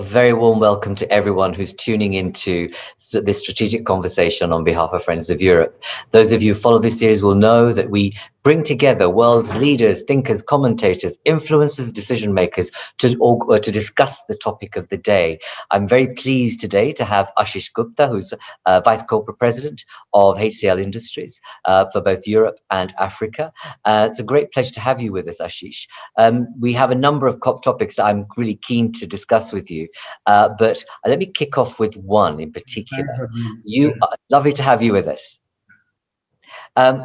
A very warm welcome to everyone who's tuning into this strategic conversation on behalf of Friends of Europe. Those of you who follow this series will know that we bring together world's leaders, thinkers, commentators, influencers, decision makers to discuss the topic of the day. I'm very pleased today to have Ashish Gupta, who's Vice Corporate President of HCL Industries for both Europe and Africa. It's a great pleasure to have you with us, Ashish. We have a number of topics that I'm really keen to discuss with you. But let me kick off with one in particular. Thanks for being Lovely to have you with us.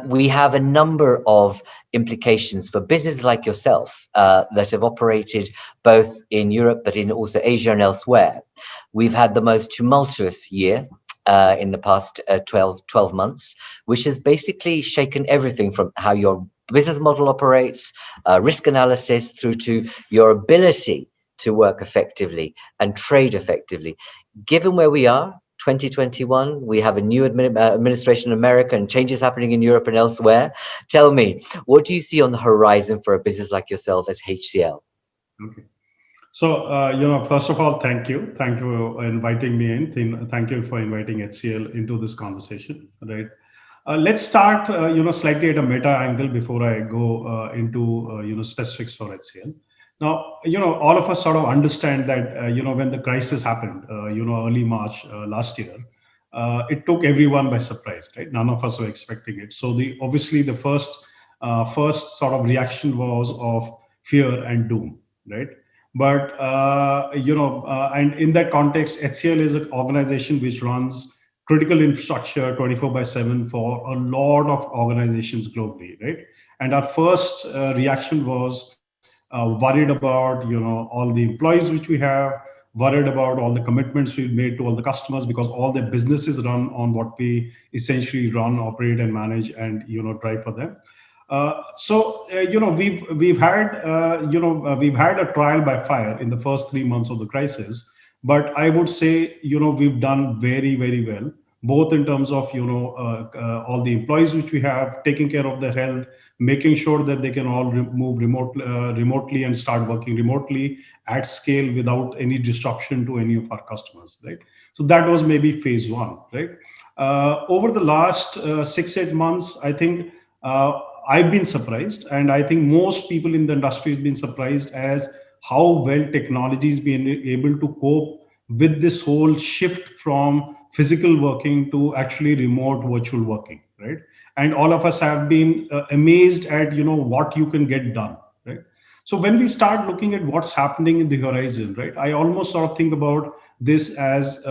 We have a number of implications for businesses like yourself that have operated both in Europe, but in also Asia and elsewhere. We've had the most tumultuous year in the past 12 months, which has basically shaken everything from how your business model operates, risk analysis, through to your ability to work effectively and trade effectively. Given where we are, 2021, we have a new administration in America and changes happening in Europe and elsewhere. Tell me, what do you see on the horizon for a business like yourself as HCL? Okay. So, first of all, thank you. Thank you for inviting me in. Thank you for inviting HCL into this conversation, right? Let's start, slightly at a meta angle before I go into, specifics for HCL. Now, all of us sort of understand that, when the crisis happened, early March last year, it took everyone by surprise, right? None of us were expecting it. So obviously the first sort of reaction was of fear and doom, right? But and in that context, HCL is an organization which runs critical infrastructure 24/7 for a lot of organizations globally, right? And our first reaction was worried about all the employees which we have, worried about all the commitments we've made to all the customers, because all their businesses run on what we essentially run, operate, and manage, and drive for them. We've had a trial by fire in the first 3 months of the crisis, but I would say we've done very, very well, both in terms of all the employees which we have, taking care of their health, making sure that they can all move remotely and start working remotely at scale without any disruption to any of our customers, right? So that was maybe phase one, right? Over the last 6-8 months, I think I've been surprised, and I think most people in the industry have been surprised as how well technology has been able to cope with this whole shift from physical working to actually remote virtual working, right? And all of us have been amazed at what you can get done, right? So when we start looking at what's happening in the horizon, right, I almost sort of think about this as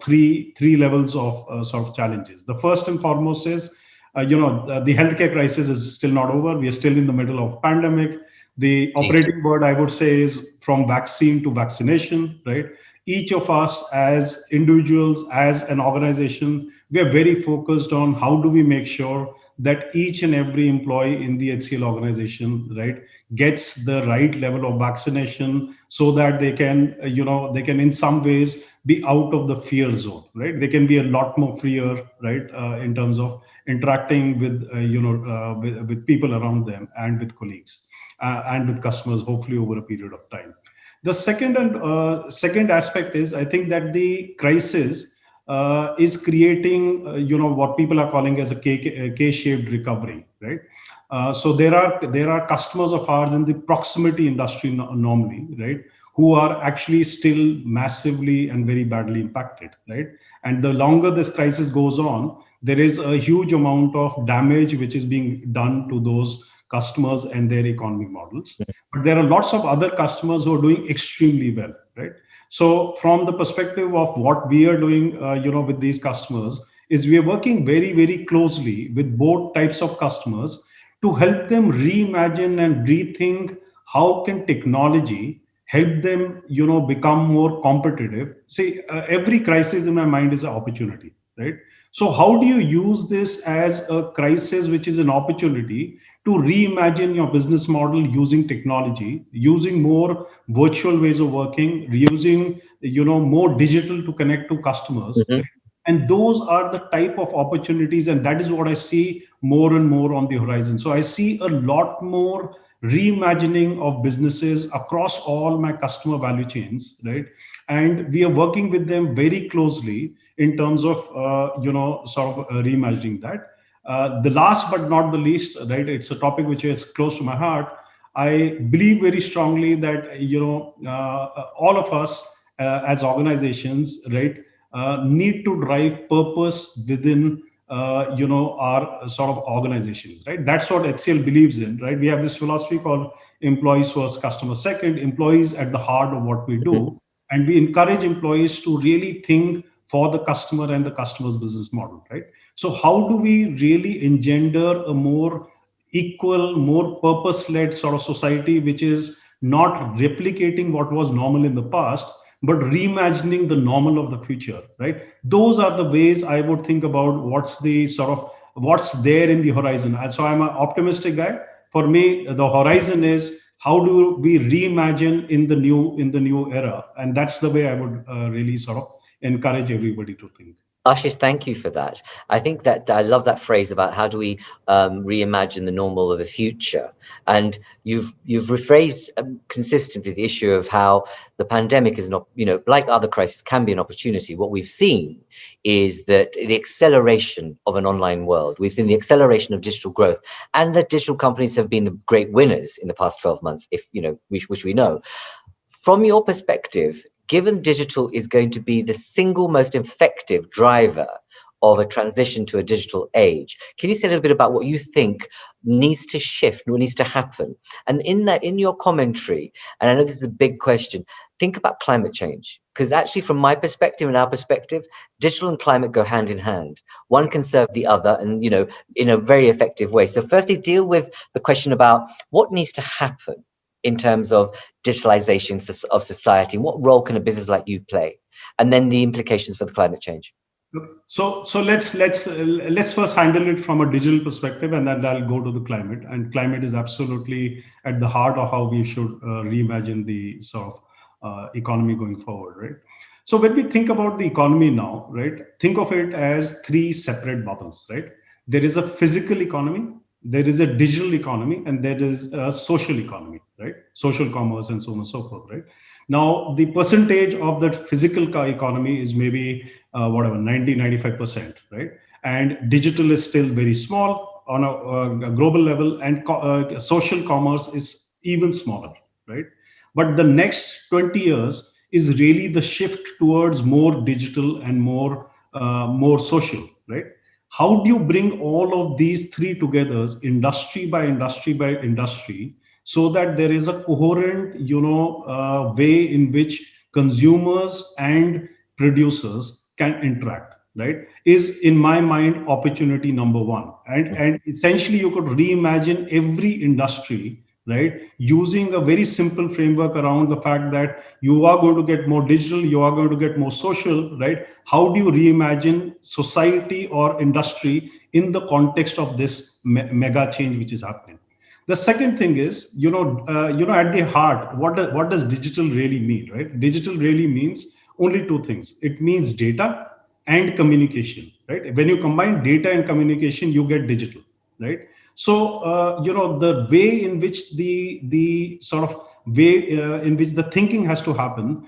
three levels of sort of challenges. The first and foremost is the healthcare crisis is still not over. We are still in the middle of pandemic. The operating word, I would say, is from vaccine to vaccination, right? Each of us as individuals, as an organization, we are very focused on how do we make sure that each and every employee in the HCL organization, right, gets the right level of vaccination so that they can, they can in some ways be out of the fear zone, right? They can be a lot more freer, right, in terms of interacting with, with people around them and with colleagues and with customers, hopefully over a period of time. The second aspect is, I think that the crisis is creating, what people are calling as a K-shaped recovery, right? So there are customers of ours in the proximity industry normally, right, who are actually still massively and very badly impacted, right? And the longer this crisis goes on, there is a huge amount of damage which is being done to those customers and their economic models. But there are lots of other customers who are doing extremely well, right? So from the perspective of what we are doing, with these customers, is we are working very, very closely with both types of customers to help them reimagine and rethink how can technology help them, become more competitive. See, every crisis in my mind is an opportunity, right? So how do you use this as a crisis, which is an opportunity to reimagine your business model using technology, using more virtual ways of working, using more digital to connect to customers, Mhm. right? And those are the type of opportunities, and that is what I see more and more on the horizon. So I see a lot more reimagining of businesses across all my customer value chains, right? And we are working with them very closely in terms of sort of reimagining that. The last but not the least, right, it's a topic which is close to my heart. I believe very strongly that all of us as organizations, right, need to drive purpose within our sort of organizations, right? That's what HCL believes in, right? We have this philosophy called employees first, customer second, employees at the heart of what we Mhm. do, and we encourage employees to really think for the customer and the customer's business model, right? So how do we really engender a more equal, more purpose-led sort of society, which is not replicating what was normal in the past, but reimagining the normal of the future, right? Those are the ways I would think about what's there in the horizon. And so I'm an optimistic guy. For me, the horizon is how do we reimagine in the new era, and that's the way I would really sort of encourage everybody to think. Ashish, thank you for that. I think that I love that phrase about how do we reimagine the normal of the future. And you've rephrased consistently the issue of how the pandemic is not, like other crises, can be an opportunity. What we've seen is that the acceleration of an online world, we've seen the acceleration of digital growth, and that digital companies have been the great winners in the past 12 months, if which we know. From your perspective, given digital is going to be the single most effective driver of a transition to a digital age, can you say a little bit about what you think needs to shift, what needs to happen? And in that, in your commentary, and I know this is a big question, think about climate change. Because actually, from my perspective and our perspective, digital and climate go hand in hand. One can serve the other, and in a very effective way. So, firstly, deal with the question about what needs to happen in terms of digitalization of society. What role can a business like you play? And then the implications for the climate change. So let's first handle it from a digital perspective, and then I'll go to the climate. And climate is absolutely at the heart of how we should reimagine the sort of economy going forward, right? So when we think about the economy now, right, think of it as three separate bubbles, right? There is a physical economy, there is a digital economy, and there is a social economy, right? Social commerce and so on and so forth, right? Now, the percentage of that physical economy is maybe whatever 90-95%, right? And digital is still very small on a global level, and social commerce is even smaller, right? But the next 20 years is really the shift towards more digital and more social, right? How do you bring all of these three together, industry by industry by industry, so that there is a coherent way in which consumers and producers can interact, right, is in my mind opportunity number one. And essentially you could reimagine every industry, right, using a very simple framework around the fact that you are going to get more digital, you are going to get more social, right? How do you reimagine society or industry in the context of this mega change which is happening? The second thing is, at the heart, what does digital really mean, right? Digital really means only two things. It means data and communication, right? When you combine data and communication, you get digital, right? So, the way in which the sort of way in which the thinking has to happen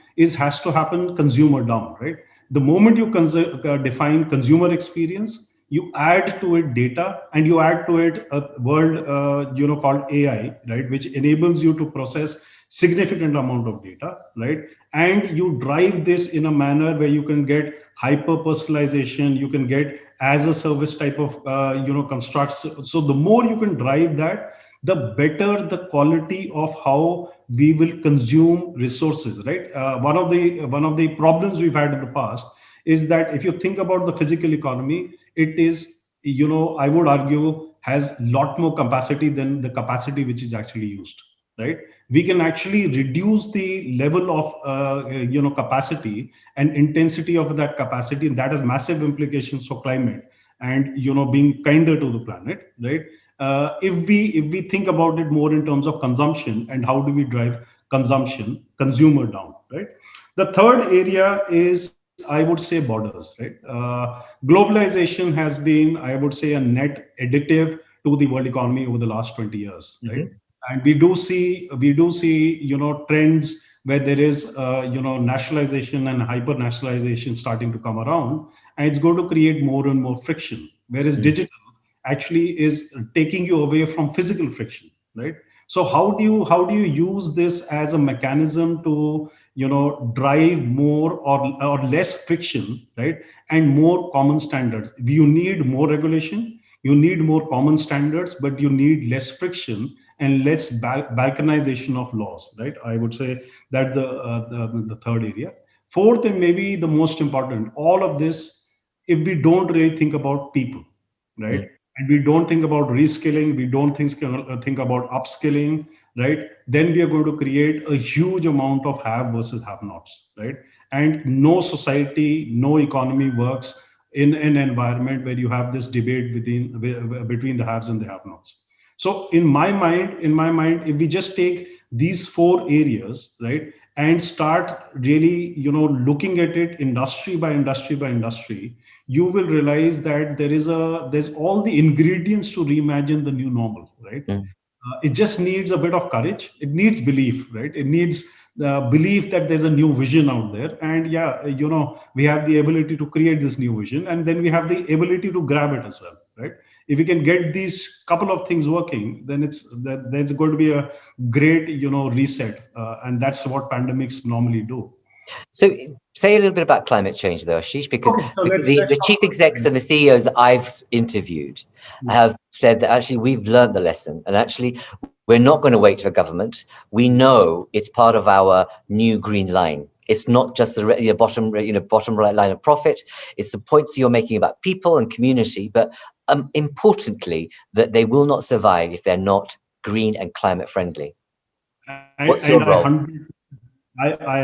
consumer down, right? The moment you define consumer experience, you add to it data, and you add to it a word called AI, right, which enables you to process significant amount of data, right? And you drive this in a manner where you can get hyper personalization, you can get as a service type of constructs. So the more you can drive that, the better the quality of how we will consume resources, right? One of the problems we've had in the past is that if you think about the physical economy, it is, I would argue, has a lot more capacity than the capacity which is actually used, right? We can actually reduce the level of capacity and intensity of that capacity, and that has massive implications for climate and being kinder to the planet, right? If we think about it more in terms of consumption and how do we drive consumer down, right? The third area is I would say, borders, right? Globalization has been, I would say, a net additive to the world economy over the last 20 years, right? Mhm. And we do see, trends where there is, nationalization and hyper nationalization starting to come around, and it's going to create more and more friction. Whereas Mm. digital actually is taking you away from physical friction, right? So how do you use this as a mechanism to drive more or less friction, right? And more common standards. You need more regulation, you need more common standards, but you need less friction and less balkanization of laws, right? I would say that's the third area. Fourth, and maybe the most important, all of this, if we don't really think about people, right? Mm. And we don't think about reskilling, we don't think about upskilling, right? Then we are going to create a huge amount of have versus have nots, right? And no society, no economy works in an environment where you have this debate between the haves and the have nots. So in my mind, if we just take these four areas, right, and start really, looking at it industry by industry by industry, you will realize that there's all the ingredients to reimagine the new normal, right? Mm. It just needs a bit of courage. It needs belief, right? It needs the belief that there's a new vision out there, and yeah, we have the ability to create this new vision, and then we have the ability to grab it as well, right? If we can get these couple of things working, then that's going to be a great, reset, and that's what pandemics normally do. So say a little bit about climate change, though, Ashish, because Okay, so let's the let's talk chief execs about and the CEOs that I've interviewed yeah. have said that actually we've learned the lesson, and actually we're not going to wait for government. We know it's part of our new green line. It's not just the bottom right line of profit. It's the points you're making about people and community, but importantly, that they will not survive if they're not green and climate friendly. and What's and your I role?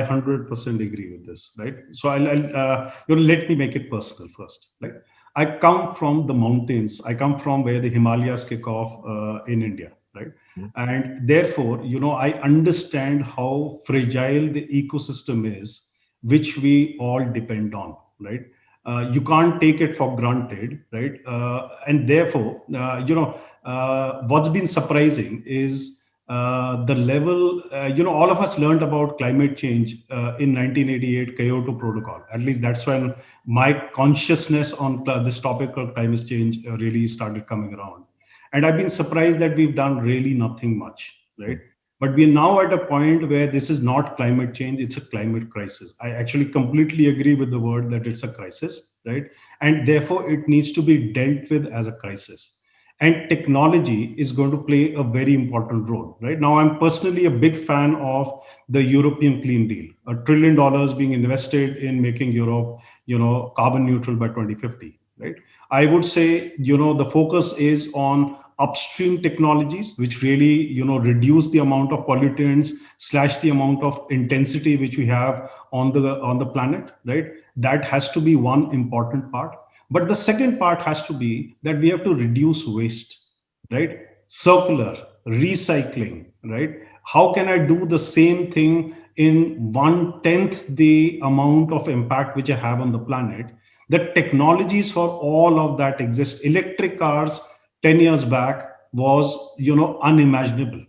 100% agree with this, right? So let me make it personal first, right? I come from the mountains. I come from where the Himalayas kick off in India, right? Mm. And therefore, I understand how fragile the ecosystem is, which we all depend on, right? You can't take it for granted, right? And therefore, what's been surprising is the level, all of us learned about climate change in 1988 Kyoto Protocol. At least that's when my consciousness on this topic of climate change really started coming around. And I've been surprised that we've done really nothing much, right? Mm. But we're now at a point where this is not climate change, it's a climate crisis. I actually completely agree with the word that it's a crisis, right? And therefore, it needs to be dealt with as a crisis, and technology is going to play a very important role. Right now, I'm personally a big fan of the European Clean Deal, $1 trillion being invested in making Europe, carbon neutral by 2050. Right, I would say, the focus is on upstream technologies which really, reduce the amount of pollutants slash the amount of intensity which we have on the planet, right? That has to be one important part. But the second part has to be that we have to reduce waste, right? Circular, recycling, right? How can I do the same thing in one tenth the amount of impact which I have on the planet? The technologies for all of that exist. Electric cars 10 years back was, unimaginable.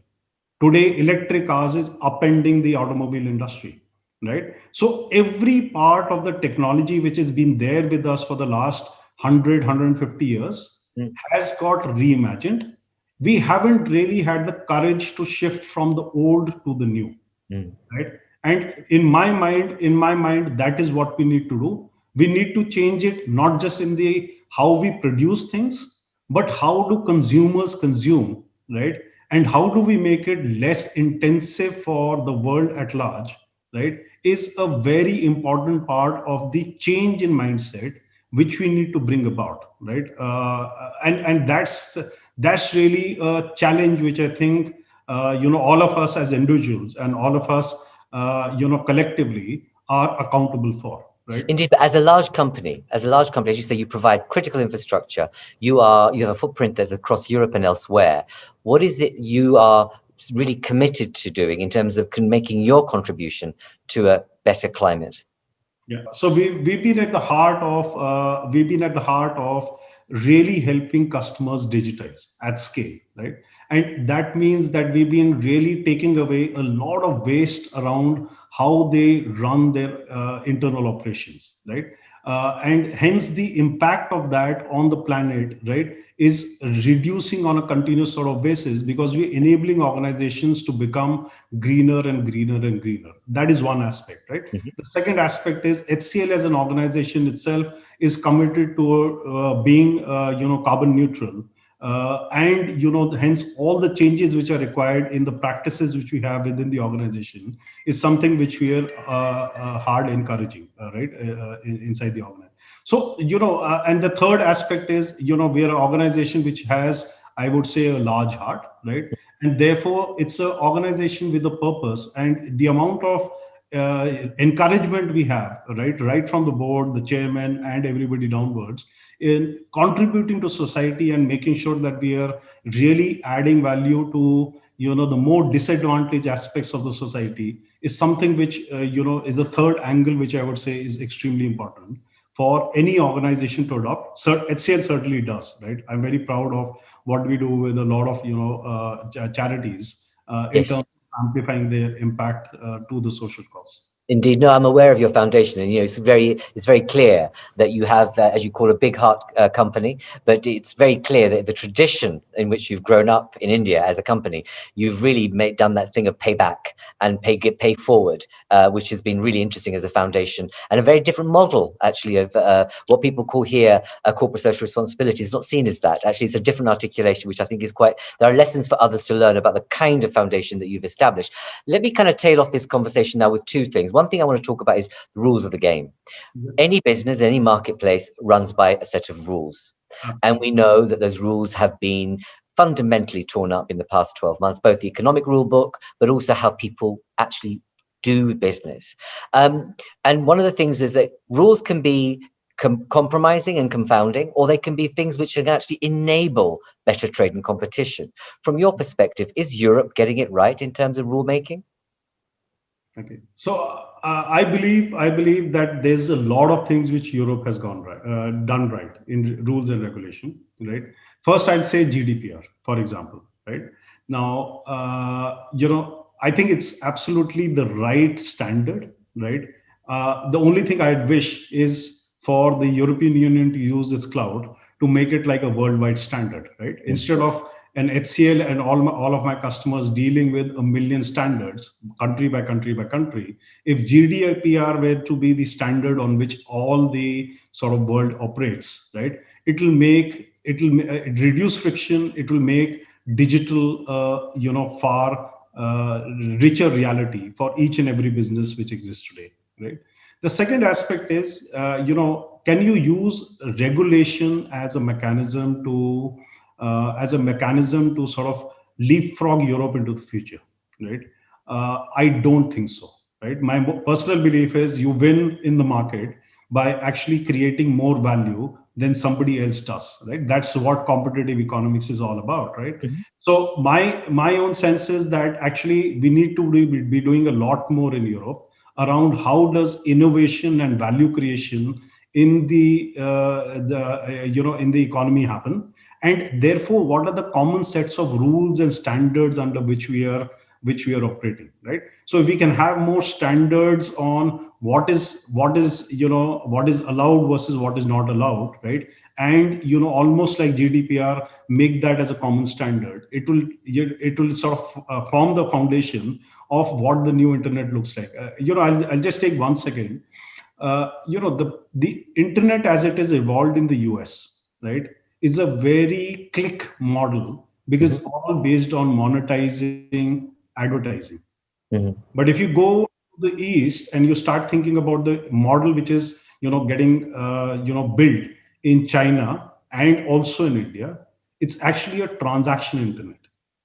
Today, electric cars is upending the automobile industry, right? So every part of the technology which has been there with us for the last 100 150 years Mm. has got reimagined. We haven't really had the courage to shift from the old to the new, Mm. right? And in my mind, that is what we need to do. We need to change it, not just in the how we produce things, but how do consumers consume, right? And how do we make it less intensive for the world at large, right? Is a very important part of the change in mindset which we need to bring about, right? And that's really a challenge which I think, all of us as individuals and all of us, collectively are accountable for, right? Indeed, but as a large company, as you say, you provide critical infrastructure. You have a footprint that's across Europe and elsewhere. What is it you are really committed to doing in terms of making your contribution to a better climate? Yeah. So we've been at the heart of really helping customers digitize at scale, right? And that means that we've been really taking away a lot of waste around how they run their internal operations, right? And hence the impact of that on the planet, right, is reducing on a continuous sort of basis, because we're enabling organizations to become greener and greener and greener. That is one aspect, right? Mhm. The second aspect is HCL as an organization itself is committed to being, carbon neutral, and hence all the changes which are required in the practices which we have within the organization is something which we are hard encouraging, right, inside the organization. So and the third aspect is, we are an organization which has, I would say, a large heart, right? And therefore it's an organization with a purpose, and the amount of encouragement we have, right from the board, the chairman, and everybody downwards, in contributing to society and making sure that we are really adding value to the more disadvantaged aspects of the society, is something which is the third angle which I would say is extremely important for any organization to adopt. HCL certainly does, right? I'm very proud of what we do with a lot of charities in terms Yes. of amplifying their impact to the social cause. Indeed, no, I'm aware of your foundation, and it's very clear that you have, as you call, a big heart company. But it's very clear that the tradition in which you've grown up in India as a company, you've really done that thing of pay back and pay forward, which has been really interesting as a foundation, and a very different model actually of what people call here corporate social responsibility. Is not seen as that. Actually, it's a different articulation, which I think is quite. There are lessons for others to learn about the kind of foundation that you've established. Let me kind of tail off this conversation now with two things. One thing I want to talk about is the rules of the game. Yeah, Any business, any marketplace runs by a set of rules. And we absolutely. know that those rules have been fundamentally torn up in the past 12 months, both the economic rule book, but also how people actually do business. And one of the things is that rules can be compromising and confounding, or they can be things which can actually enable better trade and competition. From your perspective, is Europe getting it right in terms of rule making? Okay. So I believe that there's a lot of things which Europe has done right in rules and regulation. Right. First, I'd say GDPR, for example. Right. Now, I think it's absolutely the right standard. Right. The only thing I'd wish is for the European Union to use its cloud to make it like a worldwide standard. Right. Mm. Instead of an HCL and all of my customers dealing with a million standards, country by country by country. If GDPR were to be the standard on which all the sort of world operates, right, it reduce friction. It will make digital, far richer reality for each and every business which exists today, right? The second aspect is, can you use regulation as a mechanism to sort of leapfrog Europe into the future, right? I don't think so, right? My personal belief is you win in the market by actually creating more value than somebody else does, right? That's what competitive economics is all about, right? Mhm. So my own sense is that actually we need to be doing a lot more in Europe around how does innovation and value creation in the economy happen, and therefore what are the common sets of rules and standards under which we are operating, right? So if we can have more standards on what is allowed versus what is not allowed, right? And almost like GDPR, make that as a common standard, it will sort of form the foundation of what the new internet looks like. I'll just take 1 second. The internet as it is evolved in the US, right, is a very click model, Mhm. because all based on monetizing advertising. Mhm. But if you go to the east and you start thinking about the model which is getting built in China and also in India, it's actually a transaction internet,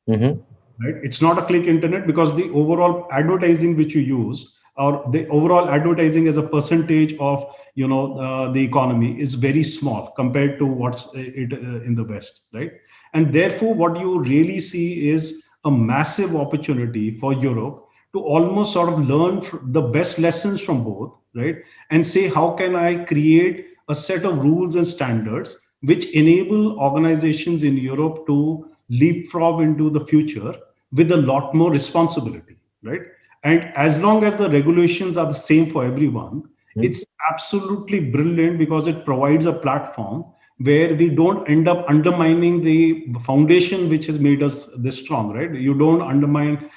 Mhm. right? It's not a click internet, because the overall advertising which you use, or the overall advertising as a percentage of the economy, is very small compared to what's it in the West, right? And therefore what you really see is a massive opportunity for Europe to almost sort of learn the best lessons from both, right? And say, how can I create a set of rules and standards which enable organizations in Europe to leapfrog into the future with a lot more responsibility, right? And as long as the regulations are the same for everyone, Mhm. it's absolutely brilliant because it provides a platform where we don't end up undermining the foundation which has made us this strong, right? You don't undermine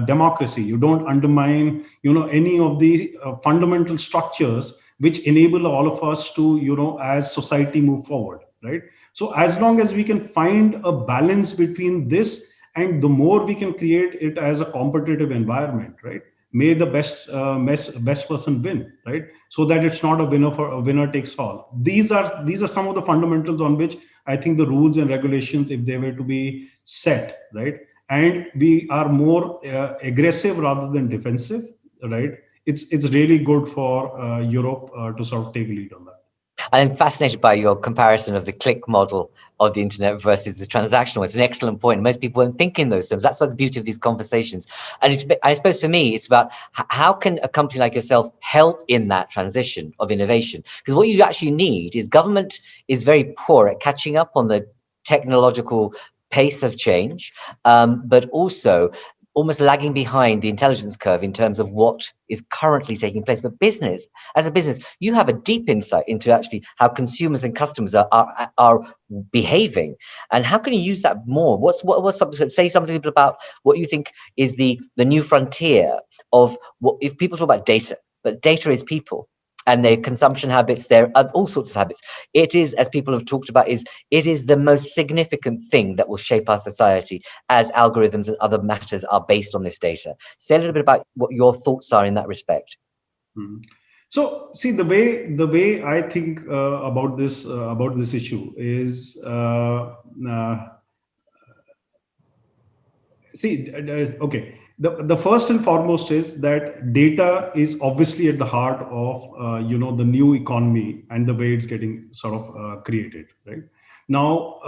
democracy, you don't undermine, any of the fundamental structures which enable all of us to, as society move forward, right? So as long as we can find a balance between this, and the more we can create it as a competitive environment, right? May the best person win, right? So that it's not a winner takes all. These are some of the fundamentals on which I think the rules and regulations, if they were to be set, right, and we are more aggressive rather than defensive, right, it's really good for Europe to sort of take lead on that. I'm fascinated by your comparison of the click model of the internet versus the transactional. It's an excellent point. Most people don't think in those terms. That's why the beauty of these conversations. And I suppose for me, it's about how can a company like yourself help in that transition of innovation? Because what you actually need is government is very poor at catching up on the technological pace of change, but also almost lagging behind the intelligence curve in terms of what is currently taking place. But business, as a business, you have a deep insight into actually how consumers and customers are behaving, and how can you use that more? What's something, say something about what you think is the new frontier of what, if people talk about data, but data is people and their consumption habits, their all sorts of habits. It is, as people have talked about, is it is the most significant thing that will shape our society, as algorithms and other matters are based on this data. Say a little bit about what your thoughts are in that respect. Mhm. So, see, the way I think about this issue is, see, okay. The first and foremost is that data is obviously at the heart of the new economy and the way it's getting sort of created. Right now,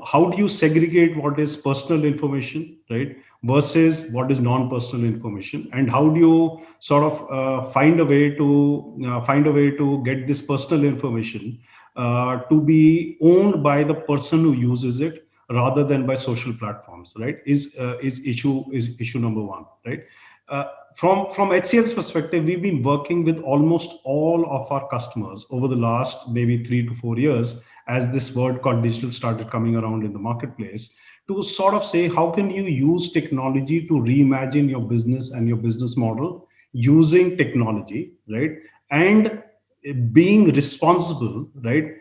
how do you segregate what is personal information, right, versus what is non-personal information, and how do you sort of find a way to get this personal information to be owned by the person who uses it rather than by social platforms, right, is issue number one, right? uh, from HCL's perspective, we've been working with almost all of our customers over the last maybe 3 to 4 years, as this word called digital started coming around in the marketplace, to sort of say, how can you use technology to reimagine your business and your business model using technology, right? And being responsible, right?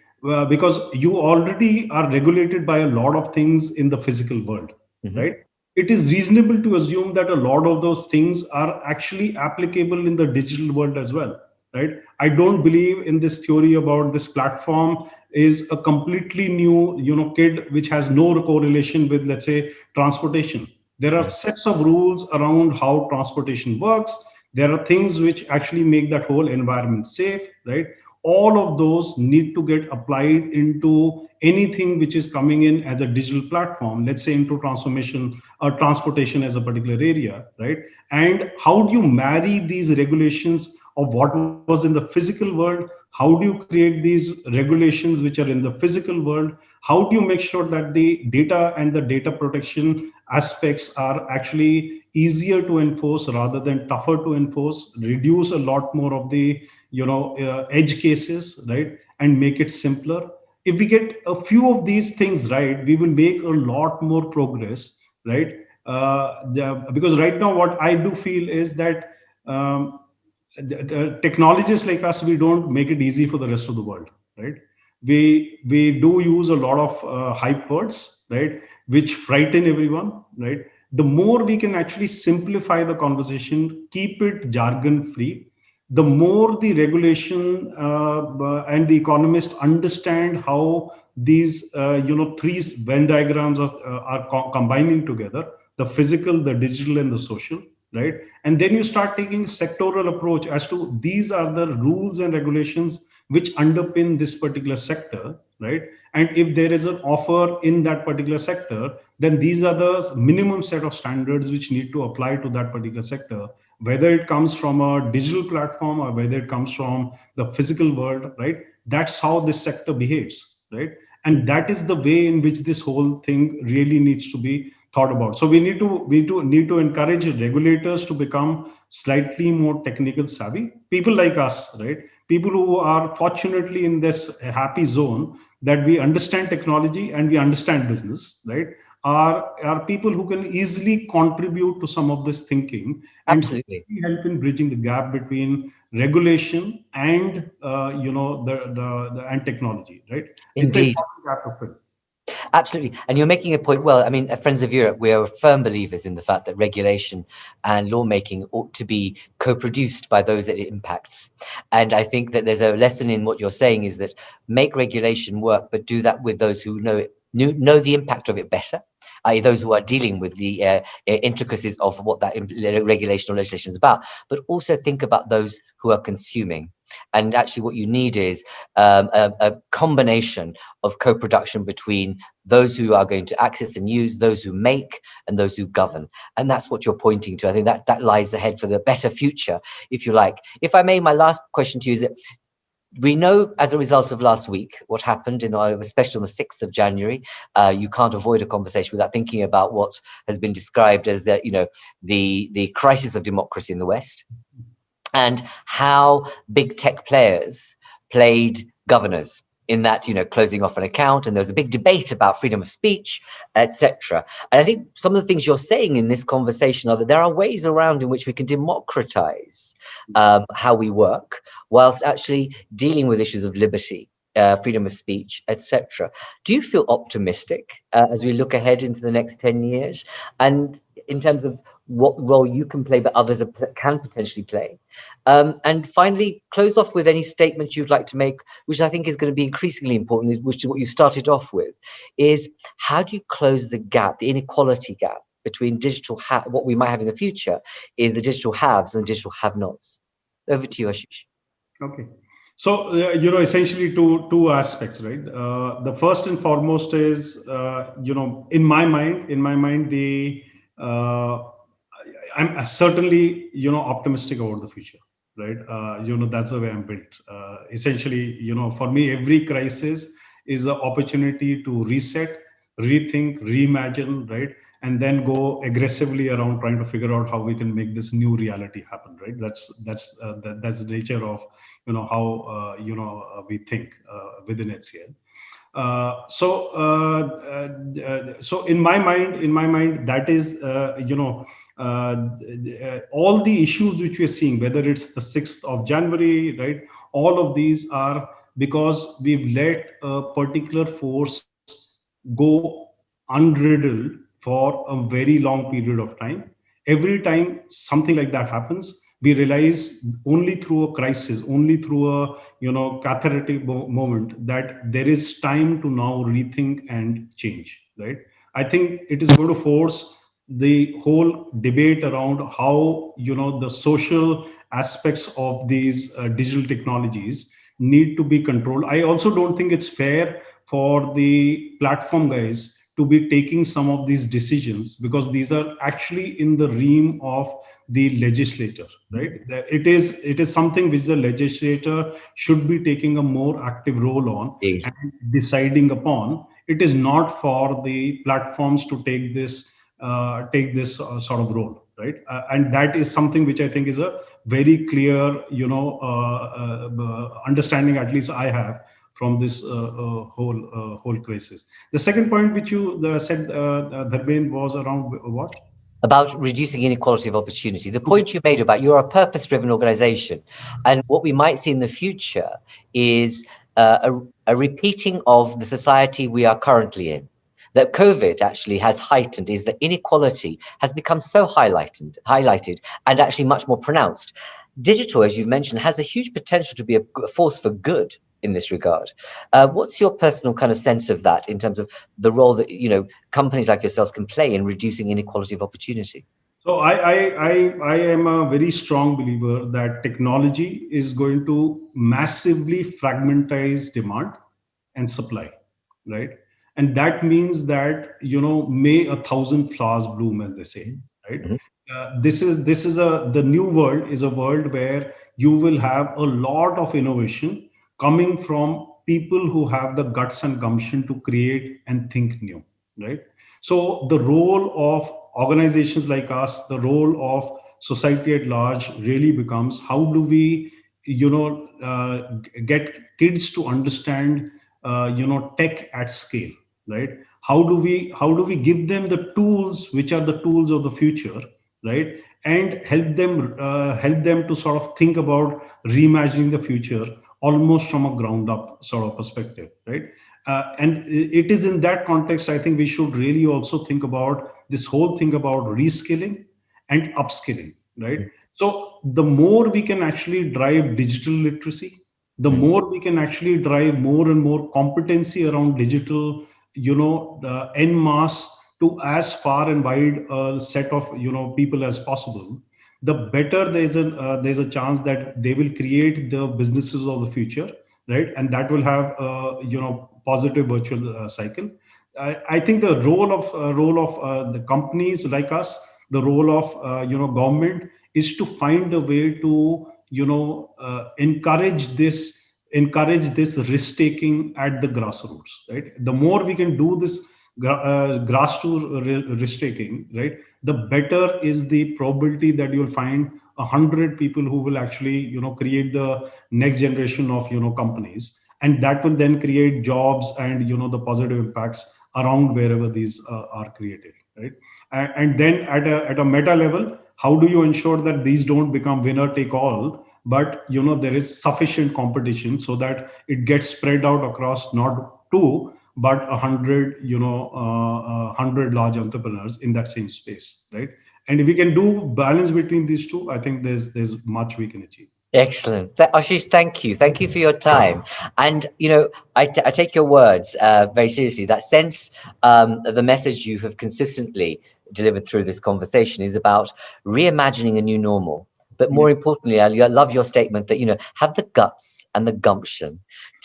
Because you already are regulated by a lot of things in the physical world, Mhm. right? It is reasonable to assume that a lot of those things are actually applicable in the digital world as well, right? I don't believe in this theory about this platform is a completely new, kid which has no correlation with, let's say, transportation. There are Mhm. sets of rules around how transportation works. There are things which actually make that whole environment safe, right? All of those need to get applied into anything which is coming in as a digital platform, let's say into transformation or transportation as a particular area, right? And how do you marry these regulations of what was in the physical world? How do you create these regulations which are in the physical world? How do you make sure that the data and the data protection aspects are actually easier to enforce rather than tougher to enforce, reduce a lot more of the edge cases, right, and make it simpler? If we get a few of these things right, we will make a lot more progress, right? Because right now what I do feel is that um, technologists like us, we don't make it easy for the rest of the world, right? We do use a lot of hype words, right, which frighten everyone, right? The more we can actually simplify the conversation, keep it jargon free, the more the regulation and the economists understand how these three Venn diagrams are combining together: the physical, the digital, and the social, right? And then you start taking sectoral approach as to these are the rules and regulations which underpin this particular sector, right? And if there is an offer in that particular sector, then these are the minimum set of standards which need to apply to that particular sector, whether it comes from a digital platform or whether it comes from the physical world, right? That's how this sector behaves, right? And that is the way in which this whole thing really needs to be thought about. So we need to encourage regulators to become slightly more technical savvy, people like us, right? People who are fortunately in this happy zone that we understand technology and we understand business, right? Are people who can easily contribute to some of this thinking and Absolutely. help in bridging the gap between regulation and and technology, right? It's an Indeed. important gap to fill. Absolutely. And you're making a point well. I mean, Friends of Europe, we are firm believers in the fact that regulation and lawmaking ought to be co-produced by those that it impacts. And I think that there's a lesson in what you're saying is that make regulation work, but do that with those who know the impact of it better, i.e. those who are dealing with the intricacies of what that regulation or legislation is about, but also think about those who are consuming. And actually what you need is a combination of co-production between those who are going to access and use, those who make, and those who govern. And that's what you're pointing to. I think that lies ahead for the better future, if you like. If I may, my last question to you is that we know as a result of last week what happened especially on the 6th of January. You can't avoid a conversation without thinking about what has been described as the crisis of democracy in the West, and how big tech players played governors in that, closing off an account. And there was a big debate about freedom of speech, etc. And I think some of the things you're saying in this conversation are that there are ways around in which we can democratize how we work, whilst actually dealing with issues of liberty, freedom of speech, etc. Do you feel optimistic as we look ahead into the next 10 years? And in terms of what role you can play, but others can potentially play? And finally, close off with any statements you'd like to make, which I think is going to be increasingly important, which is what you started off with, is how do you close the gap, the inequality gap between what we might have in the future is the digital haves and the digital have-nots? Over to you, Ashish. Okay. So, essentially two aspects, right? The first and foremost is, in my mind, uh, I'm certainly, optimistic about the future, right? That's the way I'm built. Essentially, for me, every crisis is an opportunity to reset, rethink, reimagine, right? And then go aggressively around trying to figure out how we can make this new reality happen, right? That's the nature of how we think within HCL. So in my mind, that is all the issues which we are seeing, whether it's the 6th of January, right? All of these are because we've let a particular force go unriddled for a very long period of time. Every time something like that happens, we realize only through a crisis, only through a cathartic moment, that there is time to now rethink and change, right? I think it is going to force the whole debate around how the social aspects of these digital technologies need to be controlled. I also don't think it's fair for the platform guys to be taking some of these decisions, because these are actually in the realm of the legislature, right? It is something which the legislature should be taking a more active role on Indeed. and deciding upon. It is not for the platforms to take this sort of role, right? And that is something which I think is a very clear understanding, at least I have, from this whole crisis. The second point which you said, Dharmendra, was around what? About reducing inequality of opportunity. The point you made about you're a purpose-driven organization, and what we might see in the future is a repeating of the society we are currently in. That COVID actually has heightened is that inequality has become so highlighted, and actually much more pronounced. Digital, as you've mentioned, has a huge potential to be a force for good in this regard. What's your personal kind of sense of that in terms of the role that companies like yourselves can play in reducing inequality of opportunity? So I am a very strong believer that technology is going to massively fragmentize demand and supply, right? And that means that, may a thousand flowers bloom, as they say, right? Mhm. This is the new world is a world where you will have a lot of innovation coming from people who have the guts and gumption to create and think new, right? So the role of organizations like us, the role of society at large really becomes, how do we, get kids to understand, tech at scale, right? How do we give them the tools which are the tools of the future, right? And help them to sort of think about reimagining the future almost from a ground up sort of perspective, right? And it is in that context, I think we should really also think about this whole thing about reskilling and upskilling, right? So the more we can actually drive digital literacy, the Mm. more we can actually drive more and more competency around digital, en masse, to as far and wide a set of people as possible, the better there's a chance that they will create the businesses of the future, right? And that will have a positive virtual cycle. I think the role of the companies like us, the role of government, is to find a way to encourage this risk taking at the grassroots, right? The more we can do this grassroots risk taking, right, the better is the probability that you'll find 100 people who will actually create the next generation of companies, and that will then create jobs and the positive impacts around wherever these are created, right? And then at a meta level, how do you ensure that these don't become winner take all, but there is sufficient competition so that it gets spread out across not two but 100, 100 large entrepreneurs in that same space, right? And if we can do balance between these two, I think there's much we can achieve. Excellent. Ashish, thank you. Thank you for your time. And, I take your words very seriously. That sense, the message you have consistently delivered through this conversation is about reimagining a new normal. But Yeah. more importantly, I love your statement that, have the guts and the gumption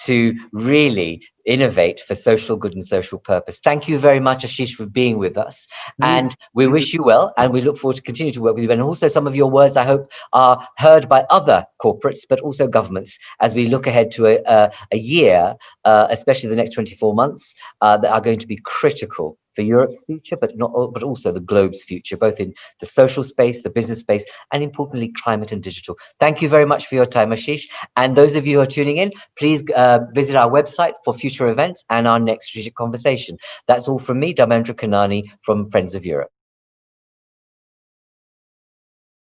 to really innovate for social good and social purpose. Thank you very much, Ashish, for being with us. Thank And we you. wish you well, and we look forward to continue to work with you. And also some of your words, I hope, are heard by other corporates, but also governments as we look ahead to a year, especially the next 24 months, that are going to be critical for Europe's future, but also the globe's future, both in the social space, the business space, and importantly, climate and digital. Thank you very much for your time, Ashish. And those of you who are tuning in, please visit our website for future events and our next strategic conversation. That's all from me, Dharmendra Kanani from Friends of Europe.